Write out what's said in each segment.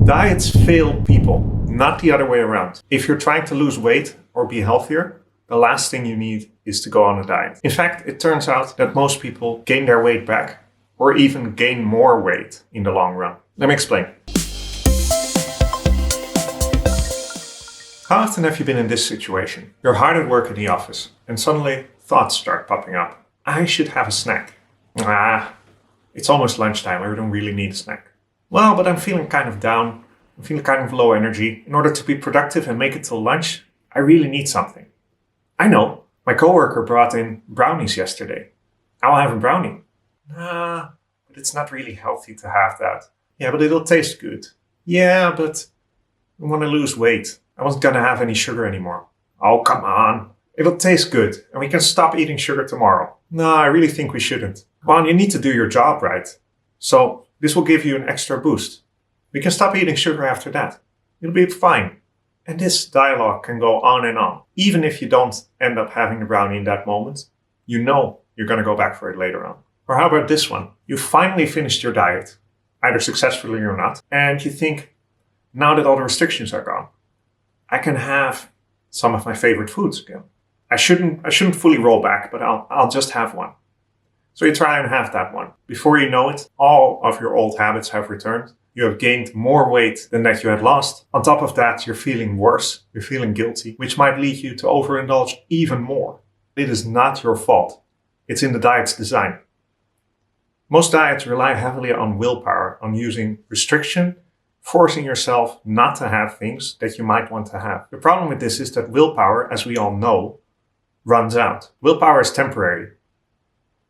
Diets fail people, not the other way around. If you're trying to lose weight or be healthier, the last thing you need is to go on a diet. In fact, it turns out that most people gain their weight back or even gain more weight in the long run. Let me explain. How often have you been in this situation? You're hard at work in the office and suddenly thoughts start popping up. I should have a snack. It's almost lunchtime. I don't really need a snack. Well, but I'm feeling kind of down. I'm feeling kind of low energy. In order to be productive and make it till lunch, I really need something. I know. My coworker brought in brownies yesterday. I'll have a brownie. But it's not really healthy to have that. Yeah, but it'll taste good. Yeah, but I want to lose weight. I wasn't going to have any sugar anymore. Oh, come on. It'll taste good and we can stop eating sugar tomorrow. No, I really think we shouldn't. Well, you need to do your job right. So this will give you an extra boost. We can stop eating sugar after that. It'll be fine. And this dialogue can go on and on. Even if you don't end up having the brownie in that moment, you know you're going to go back for it later on. Or how about this one? You finally finished your diet, either successfully or not, and you think, now that all the restrictions are gone, I can have some of my favorite foods again. I shouldn't fully roll back, but I'll just have one. So you try and have that one. Before you know it, all of your old habits have returned. You have gained more weight than that you had lost. On top of that, you're feeling worse. You're feeling guilty, which might lead you to overindulge even more. It is not your fault. It's in the diet's design. Most diets rely heavily on willpower, on using restriction, forcing yourself not to have things that you might want to have. The problem with this is that willpower, as we all know, runs out. Willpower is temporary.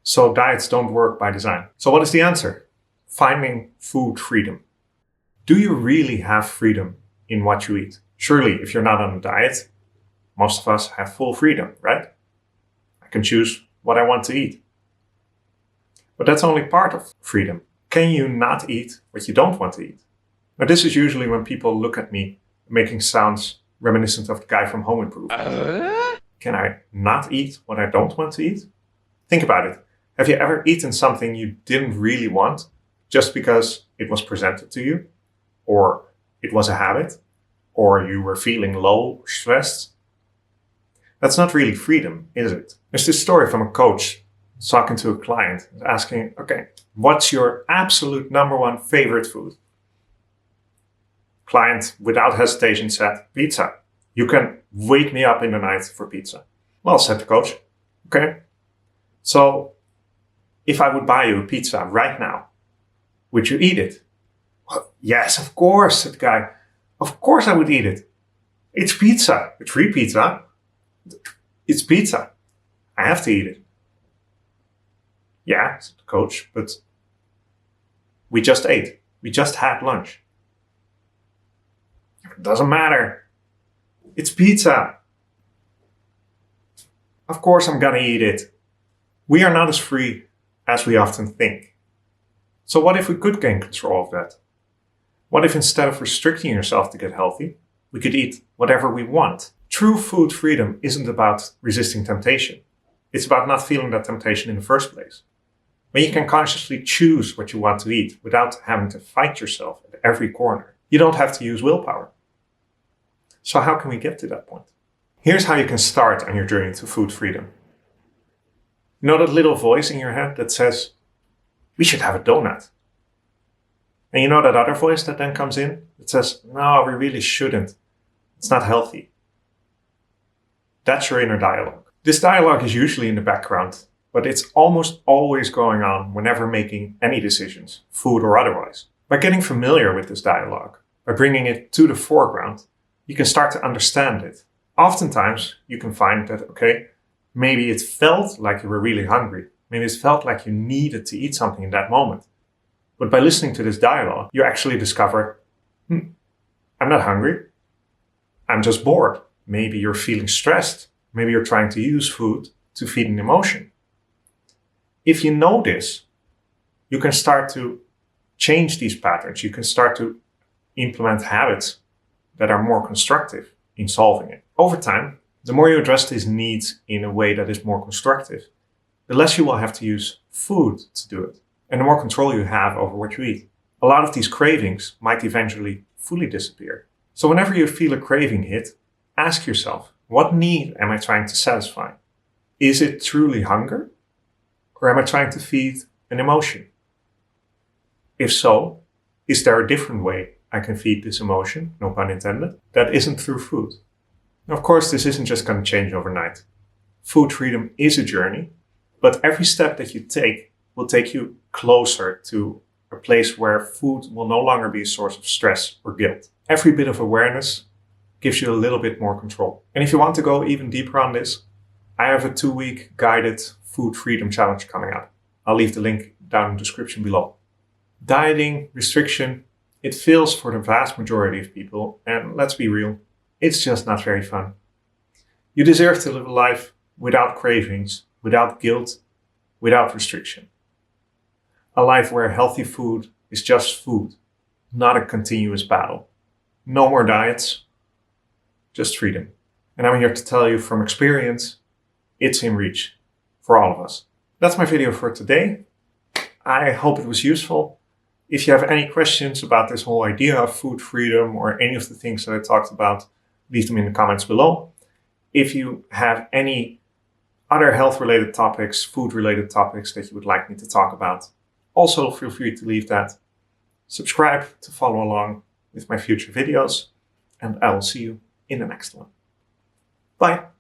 So diets don't work by design. So what is the answer? Finding food freedom. Do you really have freedom in what you eat? Surely, if you're not on a diet, most of us have full freedom, right? I can choose what I want to eat. But that's only part of freedom. Can you not eat what you don't want to eat? Now, this is usually when people look at me making sounds reminiscent of the guy from Home Improvement. Can I not eat what I don't want to eat? Think about it. Have you ever eaten something you didn't really want just because it was presented to you? Or it was a habit? Or you were feeling low or stressed? That's not really freedom, is it? There's this story from a coach talking to a client, asking, okay, what's your absolute number one favorite food? Client, without hesitation, said, pizza. You can wake me up in the night for pizza. Well, said the coach, okay. So, if I would buy you a pizza right now, would you eat it? Well, yes, of course, said the guy. Of course I would eat it. It's pizza. It's free pizza. It's pizza. I have to eat it. Yeah, said the coach, but we just ate. We just had lunch. It doesn't matter. It's pizza. Of course I'm gonna eat it. We are not as free as we often think. So what if we could gain control of that? What if instead of restricting yourself to get healthy, we could eat whatever we want? True food freedom isn't about resisting temptation. It's about not feeling that temptation in the first place. When you can consciously choose what you want to eat without having to fight yourself at every corner, you don't have to use willpower. So how can we get to that point? Here's how you can start on your journey to food freedom. You know that little voice in your head that says, we should have a donut. And you know that other voice that then comes in that says, no, we really shouldn't. It's not healthy. That's your inner dialogue. This dialogue is usually in the background, but it's almost always going on whenever making any decisions, food or otherwise. By getting familiar with this dialogue, by bringing it to the foreground, you can start to understand it. Oftentimes, you can find that, okay, maybe it felt like you were really hungry. Maybe it felt like you needed to eat something in that moment. But by listening to this dialogue, you actually discover, I'm not hungry. I'm just bored. Maybe you're feeling stressed. Maybe you're trying to use food to feed an emotion. If you know this, you can start to change these patterns. You can start to implement habits that are more constructive in solving it. Over time, the more you address these needs in a way that is more constructive, the less you will have to use food to do it, and the more control you have over what you eat. A lot of these cravings might eventually fully disappear. So whenever you feel a craving hit, ask yourself, what need am I trying to satisfy? Is it truly hunger? Or am I trying to feed an emotion? If so, is there a different way I can feed this emotion, no pun intended, that isn't through food? Now, of course, this isn't just going to change overnight. Food freedom is a journey, but every step that you take will take you closer to a place where food will no longer be a source of stress or guilt. Every bit of awareness gives you a little bit more control. And if you want to go even deeper on this, I have a 2-week guided food freedom challenge coming up. I'll leave the link down in the description below. Dieting, restriction, it fails for the vast majority of people, and let's be real, it's just not very fun. You deserve to live a life without cravings, without guilt, without restriction. A life where healthy food is just food, not a continuous battle. No more diets, just freedom. And I'm here to tell you from experience, it's in reach for all of us. That's my video for today. I hope it was useful. If you have any questions about this whole idea of food freedom or any of the things that I talked about, leave them in the comments below. If you have any other health-related topics, food-related topics that you would like me to talk about, also feel free to leave that. Subscribe to follow along with my future videos, and I will see you in the next one. Bye.